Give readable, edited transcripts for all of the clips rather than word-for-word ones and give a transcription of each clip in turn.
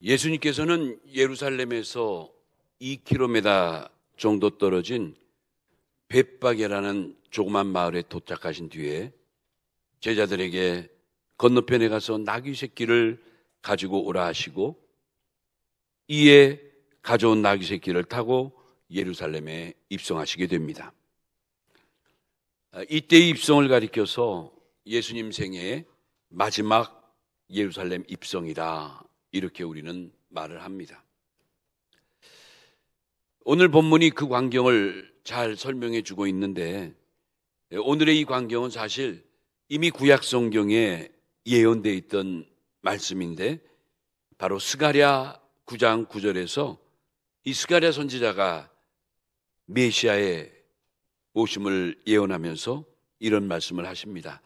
예수님께서는 예루살렘에서 2km 정도 떨어진 벳박이라는 조그만 마을에 도착하신 뒤에 제자들에게 건너편에 가서 나귀 새끼를 가지고 오라 하시고, 이에 가져온 나귀 새끼를 타고 예루살렘에 입성하시게 됩니다. 이때의 입성을 가리켜서 예수님 생애의 마지막 예루살렘 입성이다, 이렇게 우리는 말을 합니다. 오늘 본문이 그 광경을 잘 설명해 주고 있는데, 오늘의 이 광경은 사실 이미 구약 성경에 예언되어 있던 말씀인데, 바로 스가랴 9장 9절에서 이 스가랴 선지자가 메시아의 오심을 예언하면서 이런 말씀을 하십니다.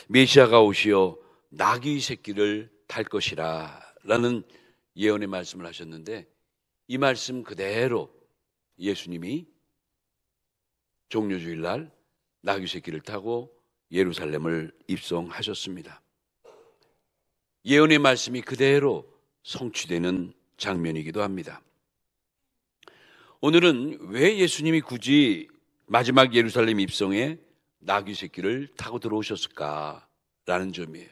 메시아가 오시어 나귀 새끼를 탈 것이라 라는 예언의 말씀을 하셨는데, 이 말씀 그대로 예수님이 종려주일 날 나귀 새끼를 타고 예루살렘을 입성하셨습니다. 예언의 말씀이 그대로 성취되는 장면이기도 합니다. 오늘은 왜 예수님이 굳이 마지막 예루살렘 입성에 나귀 새끼를 타고 들어오셨을까라는 점이에요.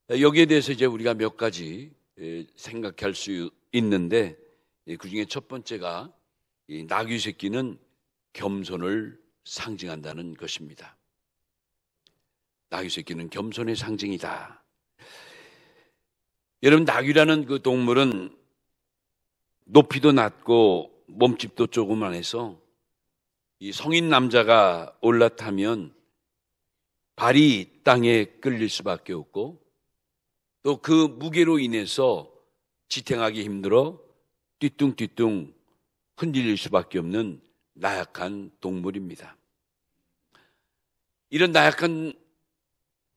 여기에 대해서 이제 우리가 몇 가지 생각할 수 있는데, 그 중에 첫 번째가 이 나귀 새끼는 겸손을 상징한다는 것입니다. 나귀 새끼는 겸손의 상징이다. 여러분, 나귀라는 그 동물은 높이도 낮고 몸집도 조그만해서 이 성인 남자가 올라타면 발이 땅에 끌릴 수밖에 없고, 또 그 무게로 인해서 지탱하기 힘들어 띠뚱띠뚱 흔들릴 수밖에 없는 나약한 동물입니다. 이런 나약한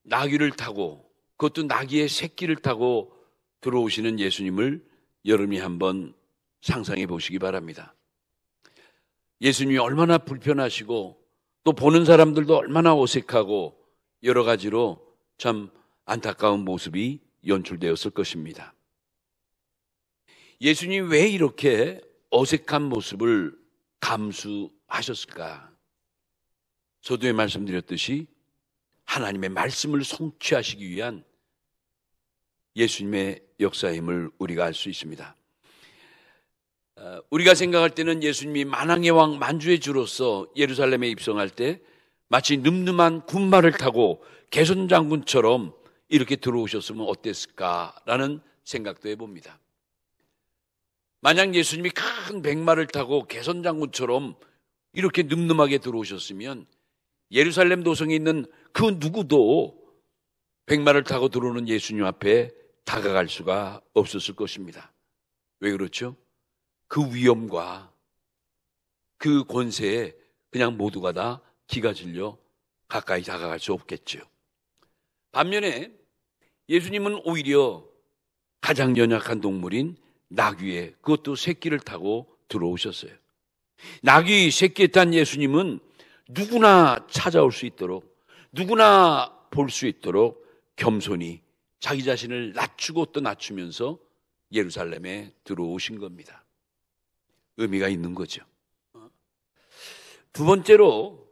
나귀를 타고, 그것도 나귀의 새끼를 타고 들어오시는 예수님을 여러분이 한번 상상해 보시기 바랍니다. 예수님이 얼마나 불편하시고 또 보는 사람들도 얼마나 어색하고 여러 가지로 참 안타까운 모습이 연출되었을 것입니다. 예수님이 왜 이렇게 어색한 모습을 감수하셨을까? 저도에 말씀드렸듯이 하나님의 말씀을 성취하시기 위한 예수님의 역사임을 우리가 알 수 있습니다. 우리가 생각할 때는 예수님이 만왕의 왕 만주의 주로서 예루살렘에 입성할 때 마치 늠름한 군마를 타고 개선장군처럼 이렇게 들어오셨으면 어땠을까라는 생각도 해봅니다. 만약 예수님이 큰 백마를 타고 개선장군처럼 이렇게 늠름하게 들어오셨으면 예루살렘 도성에 있는 그 누구도 백마를 타고 들어오는 예수님 앞에 다가갈 수가 없었을 것입니다. 왜 그렇죠? 그 위엄과 그 권세에 그냥 모두가 다 기가 질려 가까이 다가갈 수 없겠죠. 반면에 예수님은 오히려 가장 연약한 동물인 나귀에, 그것도 새끼를 타고 들어오셨어요. 나귀 새끼에 탄 예수님은 누구나 찾아올 수 있도록, 누구나 볼 수 있도록 겸손히 자기 자신을 낮추고 또 낮추면서 예루살렘에 들어오신 겁니다. 의미가 있는 거죠. 두 번째로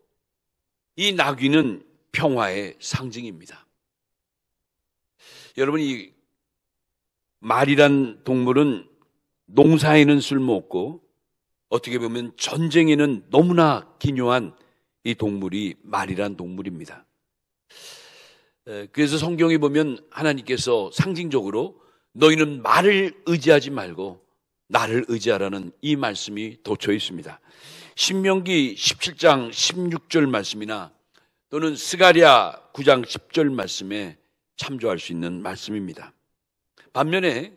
이 나귀는 평화의 상징입니다. 여러분, 이 말이란 동물은 농사에는 쓸모없고 어떻게 보면 전쟁에는 너무나 기묘한 이 동물이 말이란 동물입니다. 그래서 성경에 보면 하나님께서 상징적으로 너희는 말을 의지하지 말고 나를 의지하라는 이 말씀이 돋쳐 있습니다. 신명기 17장 16절 말씀이나 또는 스가랴 9장 10절 말씀에 참조할 수 있는 말씀입니다. 반면에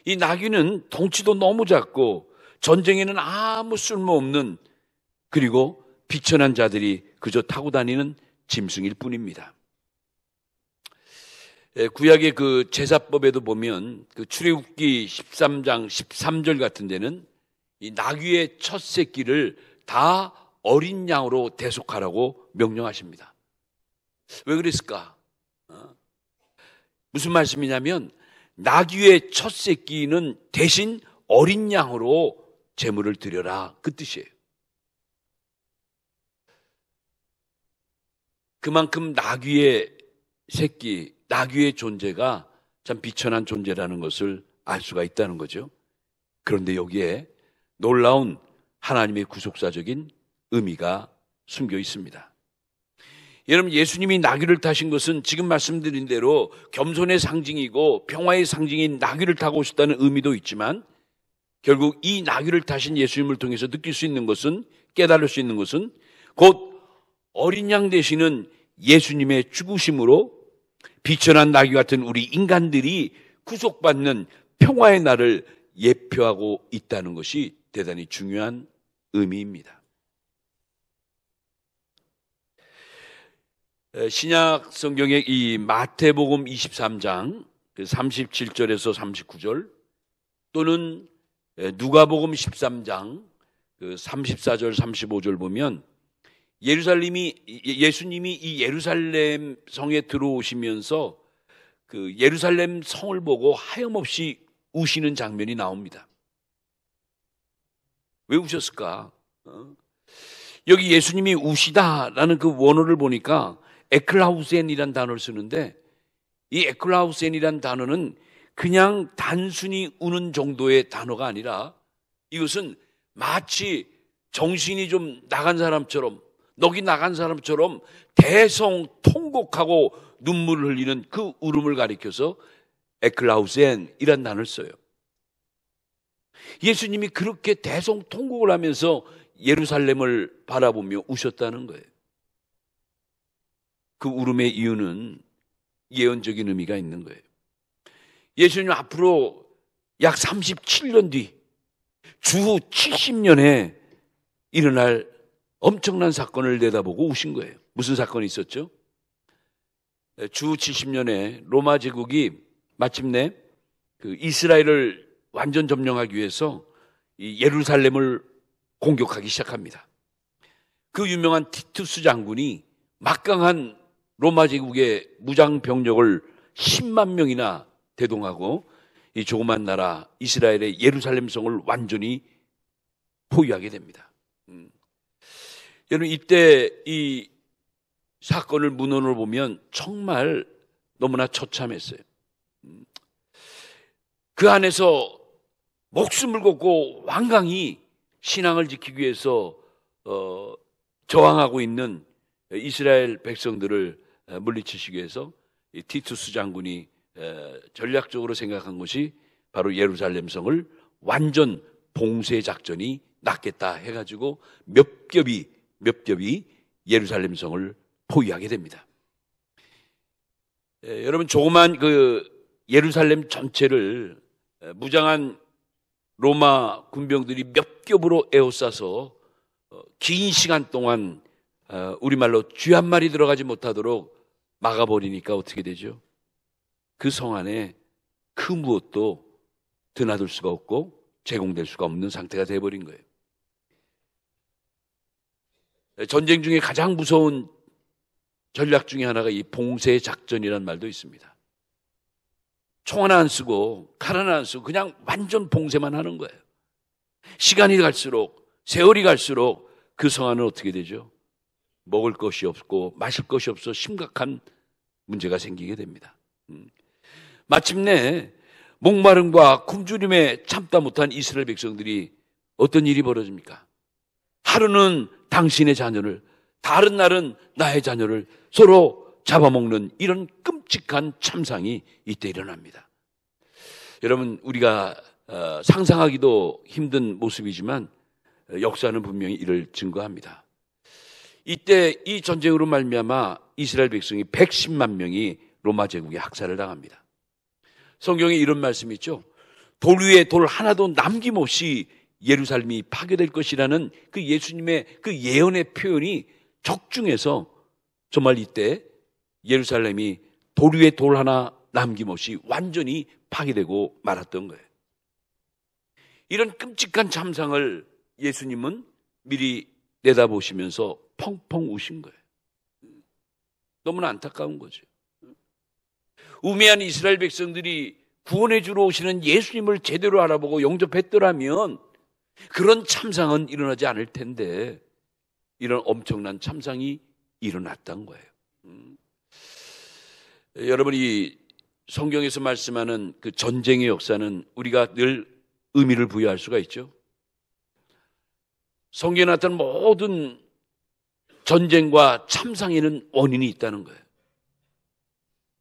이 나귀는 덩치도 너무 작고 전쟁에는 아무 쓸모없는, 그리고 비천한 자들이 그저 타고 다니는 짐승일 뿐입니다. 구약의 그 제사법에도 보면 그 출애굽기 13장 13절 같은 데는 이 나귀의 첫 새끼를 다 어린 양으로 대속하라고 명령하십니다. 왜 그랬을까? 무슨 말씀이냐면 나귀의 첫 새끼는 대신 어린 양으로 제물을 드려라, 그 뜻이에요. 그만큼 나귀의 새끼, 나귀의 존재가 참 비천한 존재라는 것을 알 수가 있다는 거죠. 그런데 여기에 놀라운 하나님의 구속사적인 의미가 숨겨 있습니다. 여러분, 예수님이 나귀를 타신 것은 지금 말씀드린 대로 겸손의 상징이고 평화의 상징인 나귀를 타고 오셨다는 의미도 있지만, 결국 이 나귀를 타신 예수님을 통해서 느낄 수 있는 것은, 깨달을 수 있는 것은 곧 어린 양 되시는 예수님의 죽으심으로 비천한 나귀 같은 우리 인간들이 구속받는 평화의 날을 예표하고 있다는 것이 대단히 중요한 의미입니다. 신약 성경의 이 마태복음 23장 37절에서 39절 또는 누가복음 13장 34절 35절 보면 예수님이 이 예루살렘 성에 들어오시면서 그 예루살렘 성을 보고 하염없이 우시는 장면이 나옵니다. 왜 우셨을까? 여기 예수님이 우시다라는 그 원어를 보니까 에클라우센이라는 단어를 쓰는데, 이 에클라우센이라는 단어는 그냥 단순히 우는 정도의 단어가 아니라 이것은 마치 정신이 좀 나간 사람처럼, 넋이 나간 사람처럼 대성통곡하고 눈물을 흘리는 그 울음을 가리켜서 에클라우센이라는 단어를 써요. 예수님이 그렇게 대성통곡을 하면서 예루살렘을 바라보며 우셨다는 거예요. 그 울음의 이유는 예언적인 의미가 있는 거예요. 예수님 앞으로 약 37년 뒤 주 70년에 일어날 엄청난 사건을 내다보고 우신 거예요. 무슨 사건이 있었죠? 주 70년에 로마 제국이 마침내 그 이스라엘을 완전 점령하기 위해서 이 예루살렘을 공격하기 시작합니다. 그 유명한 티투스 장군이 막강한 로마 제국의 무장 병력을 10만 명이나 대동하고 이 조그만 나라 이스라엘의 예루살렘 성을 완전히 포위하게 됩니다. 여러분, 이때 이 사건을 문헌으로 보면 정말 너무나 처참했어요. 그 안에서 목숨을 걸고 완강히 신앙을 지키기 위해서 저항하고 있는 이스라엘 백성들을 물리치시기 위해서 이 티투스 장군이 전략적으로 생각한 것이 바로 예루살렘 성을 완전 봉쇄 작전이 낫겠다 해가지고 몇 겹이 예루살렘 성을 포위하게 됩니다. 여러분, 조그만 그 예루살렘 전체를 무장한 로마 군병들이 몇 겹으로 에워싸서 긴 시간 동안 우리말로 쥐 한 마리 들어가지 못하도록 막아버리니까 어떻게 되죠? 그 성 안에 그 무엇도 드나들 수가 없고 제공될 수가 없는 상태가 되어버린 거예요. 전쟁 중에 가장 무서운 전략 중에 하나가 이 봉쇄 작전이라는 말도 있습니다. 총 하나 안 쓰고 칼 하나 안 쓰고 그냥 완전 봉쇄만 하는 거예요. 시간이 갈수록, 세월이 갈수록 그 성 안은 어떻게 되죠? 먹을 것이 없고 마실 것이 없어 심각한 문제가 생기게 됩니다. 마침내 목마름과 굶주림에 참다 못한 이스라엘 백성들이 어떤 일이 벌어집니까? 하루는 당신의 자녀를, 다른 날은 나의 자녀를 서로 잡아먹는 이런 끔찍한 참상이 이때 일어납니다. 여러분, 우리가 상상하기도 힘든 모습이지만 역사는 분명히 이를 증거합니다. 이때 이 전쟁으로 말미암아 이스라엘 백성이 110만 명이 로마 제국에 학살을 당합니다. 성경에 이런 말씀이 있죠. 돌 위에 돌 하나도 남김없이 예루살렘이 파괴될 것이라는 그 예수님의 그 예언의 표현이 적중해서 정말 이때 예루살렘이 돌 위에 돌 하나 남김없이 완전히 파괴되고 말았던 거예요. 이런 끔찍한 참상을 예수님은 미리 내다보시면서 펑펑 우신 거예요. 너무나 안타까운 거죠. 우매한 이스라엘 백성들이 구원해 주러 오시는 예수님을 제대로 알아보고 영접했더라면 그런 참상은 일어나지 않을 텐데 이런 엄청난 참상이 일어났던 거예요. 여러분이 성경에서 말씀하는 그 전쟁의 역사는 우리가 늘 의미를 부여할 수가 있죠. 성경에 나타난 모든 전쟁과 참상에는 원인이 있다는 거예요.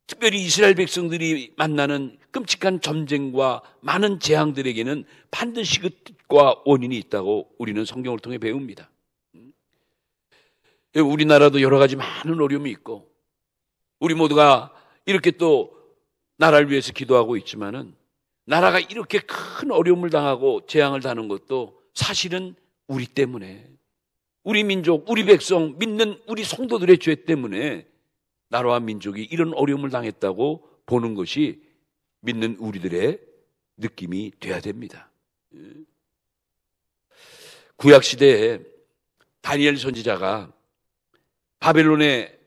특별히 이스라엘 백성들이 만나는 끔찍한 전쟁과 많은 재앙들에게는 반드시 그 뜻과 원인이 있다고 우리는 성경을 통해 배웁니다. 우리나라도 여러 가지 많은 어려움이 있고 우리 모두가 이렇게 또 나라를 위해서 기도하고 있지만은 나라가 이렇게 큰 어려움을 당하고 재앙을 당하는 것도 사실은 우리 때문에, 우리 민족, 우리 백성, 믿는 우리 성도들의 죄 때문에 나라와 민족이 이런 어려움을 당했다고 보는 것이 믿는 우리들의 느낌이 돼야 됩니다. 구약시대에 다니엘 선지자가 바벨론의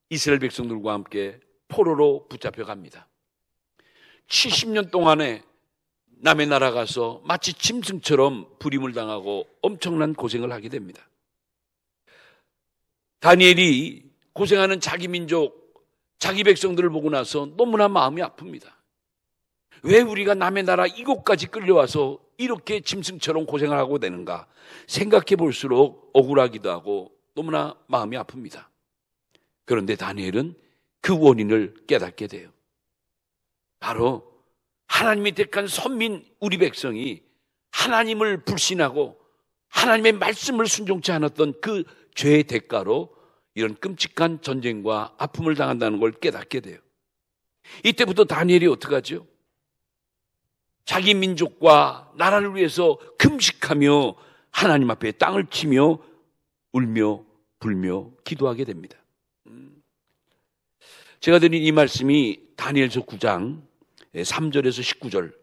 이스라엘 백성들과 함께 포로로 붙잡혀 갑니다. 70년 동안에 남의 나라 가서 마치 짐승처럼 부림을 당하고 엄청난 고생을 하게 됩니다. 다니엘이 고생하는 자기 민족, 자기 백성들을 보고 나서 너무나 마음이 아픕니다. 왜 우리가 남의 나라 이곳까지 끌려와서 이렇게 짐승처럼 고생을 하고 되는가 생각해 볼수록 억울하기도 하고 너무나 마음이 아픕니다. 그런데 다니엘은 그 원인을 깨닫게 돼요. 바로 하나님이 택한 선민 우리 백성이 하나님을 불신하고 하나님의 말씀을 순종치 않았던 그 죄의 대가로 이런 끔찍한 전쟁과 아픔을 당한다는 걸 깨닫게 돼요. 이때부터 다니엘이 어떡하죠? 자기 민족과 나라를 위해서 금식하며 하나님 앞에 땅을 치며 울며 불며 기도하게 됩니다. 제가 드린 이 말씀이 다니엘서 9장 3절에서 19절,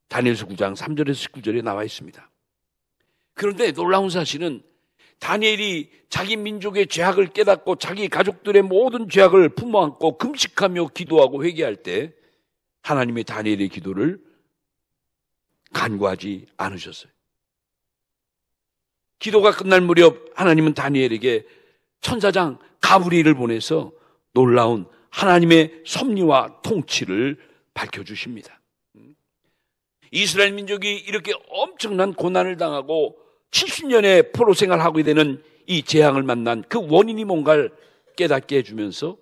다니엘서 9장 3절에서 19절에 나와 있습니다. 그런데 놀라운 사실은 다니엘이 자기 민족의 죄악을 깨닫고 자기 가족들의 모든 죄악을 품어안고 금식하며 기도하고 회개할 때 하나님의 다니엘의 기도를 간구하지 않으셨어요. 기도가 끝날 무렵 하나님은 다니엘에게 천사장 가브리엘을 보내서 놀라운 하나님의 섭리와 통치를 밝혀주십니다. 이스라엘 민족이 이렇게 엄청난 고난을 당하고 70년의 포로 생활하게 되는 이 재앙을 만난 그 원인이 뭔가를 깨닫게 해주면서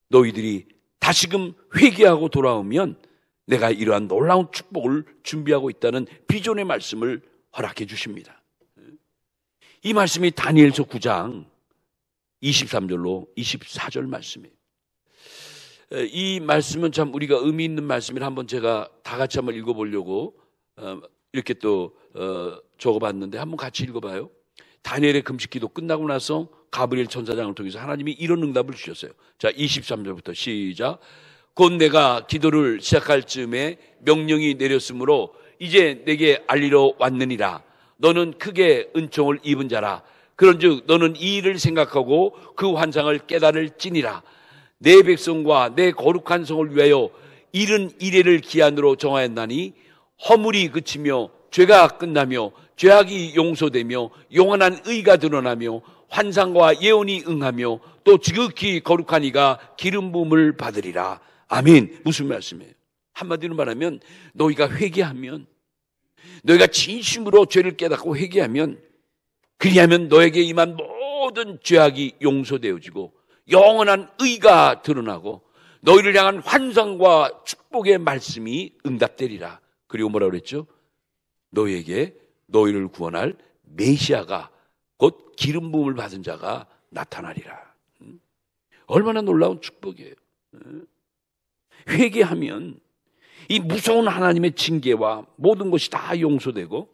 너희들이 다시금 회개하고 돌아오면 내가 이러한 놀라운 축복을 준비하고 있다는 비전의 말씀을 허락해 주십니다. 이 말씀이 다니엘서 9장 23절로 24절 말씀이에요. 이 말씀은 참 우리가 의미 있는 말씀이라 한번 제가 다 같이 한번 읽어보려고 이렇게 또 적어봤는데 한번 같이 읽어봐요. 다니엘의 금식기도 끝나고 나서 가브리엘 천사장을 통해서 하나님이 이런 응답을 주셨어요. 자, 23절부터 시작. 곧 내가 기도를 시작할 즈음에 명령이 내렸으므로 이제 내게 알리러 왔느니라. 너는 크게 은총을 입은 자라. 그런즉 너는 이 일을 생각하고 그 환상을 깨달을지니라. 내 백성과 내 거룩한 성을 위하여 이른 이래를 기한으로 정하였나니 허물이 그치며 죄가 끝나며 죄악이 용서되며 영원한 의가 드러나며 환상과 예언이 응하며 또 지극히 거룩한 이가 기름 부음을 받으리라. 아멘. 무슨 말씀이에요? 한마디로 말하면 너희가 회개하면, 너희가 진심으로 죄를 깨닫고 회개하면, 그리하면 너에게 임한 모든 죄악이 용서되어지고 영원한 의가 드러나고 너희를 향한 환상과 축복의 말씀이 응답되리라. 그리고 뭐라고 그랬죠? 너희에게 너희를 구원할 메시아가 곧 기름 부음을 받은 자가 나타나리라. 얼마나 놀라운 축복이에요. 회개하면 이 무서운 하나님의 징계와 모든 것이 다 용서되고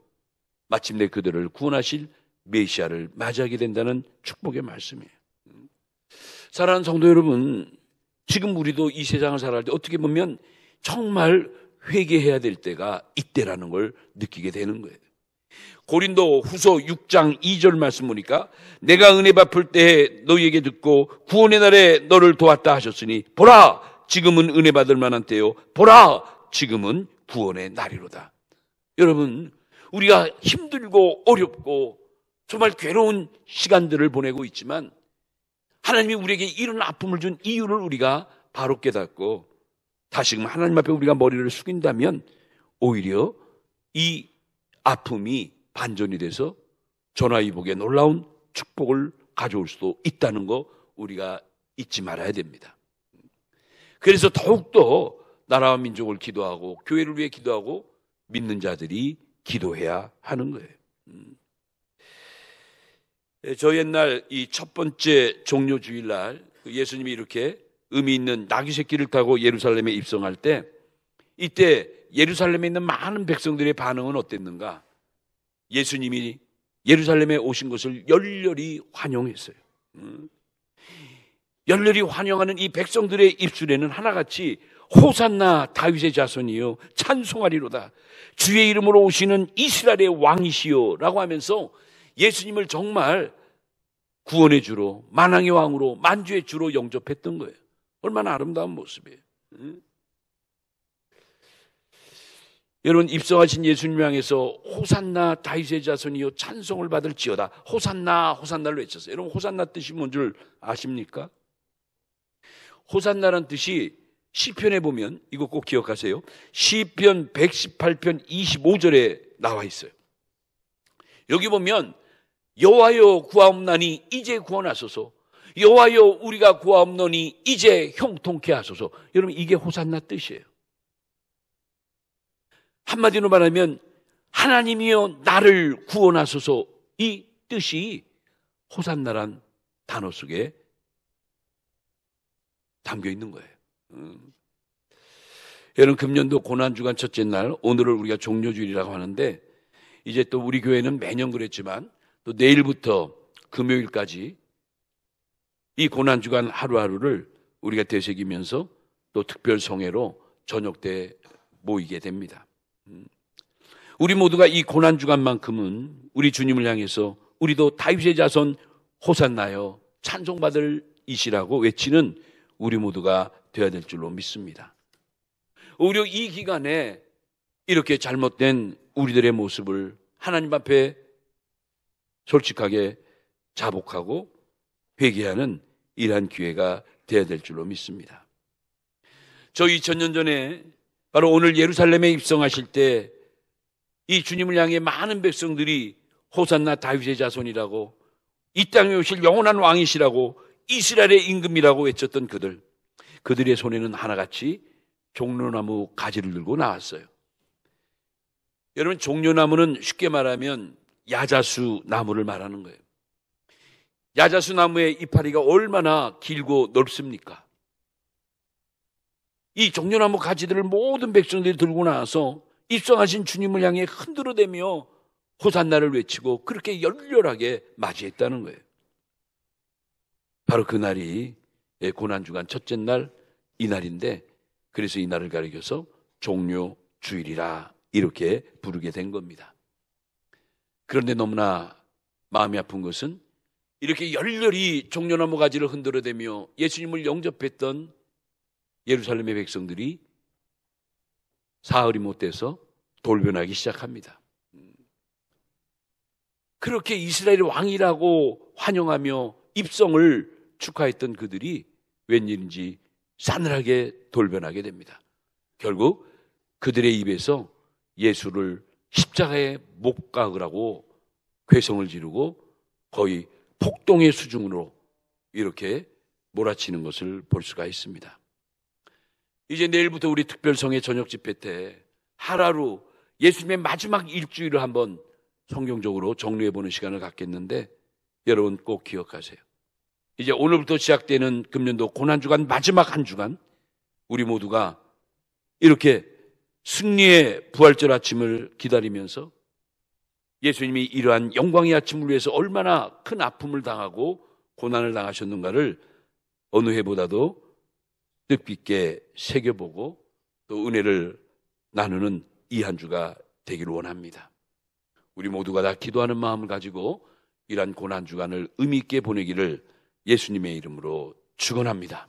마침내 그들을 구원하실 메시아를 맞이하게 된다는 축복의 말씀이에요. 사랑하는 성도 여러분, 지금 우리도 이 세상을 살아갈 때 어떻게 보면 정말 회개해야 될 때가 이때라는 걸 느끼게 되는 거예요. 고린도 후서 6장 2절 말씀 보니까 내가 은혜 베풀 때에 너희에게 듣고 구원의 날에 너를 도왔다 하셨으니 보라 지금은 은혜 받을 만한 때요 보라 지금은 구원의 날이로다. 여러분, 우리가 힘들고 어렵고 정말 괴로운 시간들을 보내고 있지만 하나님이 우리에게 이런 아픔을 준 이유를 우리가 바로 깨닫고 다시금 하나님 앞에 우리가 머리를 숙인다면 오히려 이 아픔이 반전이 돼서 전화위복의 놀라운 축복을 가져올 수도 있다는 거 우리가 잊지 말아야 됩니다. 그래서 더욱더 나라와 민족을 기도하고 교회를 위해 기도하고 믿는 자들이 기도해야 하는 거예요. 저 옛날 이 첫 번째 종료 주일날 예수님이 이렇게 의미 있는 나귀 새끼를 타고 예루살렘에 입성할 때 이때 예루살렘에 있는 많은 백성들의 반응은 어땠는가? 예수님이 예루살렘에 오신 것을 열렬히 환영했어요. 열렬히 환영하는 이 백성들의 입술에는 하나같이 호산나 다윗의 자손이요 찬송하리로다. 주의 이름으로 오시는 이스라엘의 왕이시요 라고 하면서 예수님을 정말 구원의 주로, 만왕의 왕으로, 만주의 주로 영접했던 거예요. 얼마나 아름다운 모습이에요. 여러분, 입성하신 예수님 향해서 호산나 다윗의 자손이요 찬송을 받을지어다. 호산나 호산나를 외쳤어요. 여러분, 호산나 뜻이 뭔 줄 아십니까? 호산나란 뜻이 시편에 보면 이거 꼭 기억하세요. 시편 118편 25절에 나와 있어요. 여기 보면 여호와여 구하옵나니 이제 구원하소서. 여호와여 우리가 구하옵노니 이제 형통케 하소서. 여러분, 이게 호산나 뜻이에요. 한마디로 말하면 하나님이여 나를 구원하소서, 이 뜻이 호산나란 단어 속에 담겨 있는 거예요. 여러분, 금년도 고난주간 첫째 날, 오늘을 우리가 종료주일이라고 하는데 이제 또 우리 교회는 매년 그랬지만 또 내일부터 금요일까지 이 고난주간 하루하루를 우리가 되새기면서 또 특별 성회로 저녁 때 모이게 됩니다. 우리 모두가 이 고난주간만큼은 우리 주님을 향해서 우리도 다윗의 자손 호산나여 찬송받을 이시라고 외치는 우리 모두가 되어야 될 줄로 믿습니다. 오히려 이 기간에 이렇게 잘못된 우리들의 모습을 하나님 앞에 솔직하게 자복하고 회개하는 이러한 기회가 되어야 될 줄로 믿습니다. 저 2000년 전에 바로 오늘 예루살렘에 입성하실 때 이 주님을 향해 많은 백성들이 호산나 다윗의 자손이라고, 이 땅에 오실 영원한 왕이시라고, 이스라엘의 임금이라고 외쳤던 그들의 손에는 하나같이 종려나무 가지를 들고 나왔어요. 여러분, 종려나무는 쉽게 말하면 야자수 나무를 말하는 거예요. 야자수 나무의 이파리가 얼마나 길고 넓습니까? 이 종려나무 가지들을 모든 백성들이 들고 나와서 입성하신 주님을 향해 흔들어대며 호산나를 외치고 그렇게 열렬하게 맞이했다는 거예요. 바로 그날이 고난주간 첫째 날 이날인데, 그래서 이 날을 가리켜서 종료주일이라 이렇게 부르게 된 겁니다. 그런데 너무나 마음이 아픈 것은 이렇게 열렬히 종려나무 가지를 흔들어대며 예수님을 영접했던 예루살렘의 백성들이 사흘이 못 돼서 돌변하기 시작합니다. 그렇게 이스라엘의 왕이라고 환영하며 입성을 축하했던 그들이 웬일인지 싸늘하게 돌변하게 됩니다. 결국 그들의 입에서 예수를 십자가에 못 박으라고 괴성을 지르고 거의 폭동의 수준으로 이렇게 몰아치는 것을 볼 수가 있습니다. 이제 내일부터 우리 특별성회 저녁 집회 때 하루하루 예수님의 마지막 일주일을 한번 성경적으로 정리해보는 시간을 갖겠는데, 여러분 꼭 기억하세요. 이제 오늘부터 시작되는 금년도 고난주간 마지막 한 주간 우리 모두가 이렇게 승리의 부활절 아침을 기다리면서 예수님이 이러한 영광의 아침을 위해서 얼마나 큰 아픔을 당하고 고난을 당하셨는가를 어느 해보다도 뜻깊게 새겨보고 또 은혜를 나누는 이 한 주가 되기를 원합니다. 우리 모두가 다 기도하는 마음을 가지고 이러한 고난주간을 의미 있게 보내기를 예수님의 이름으로 축원합니다.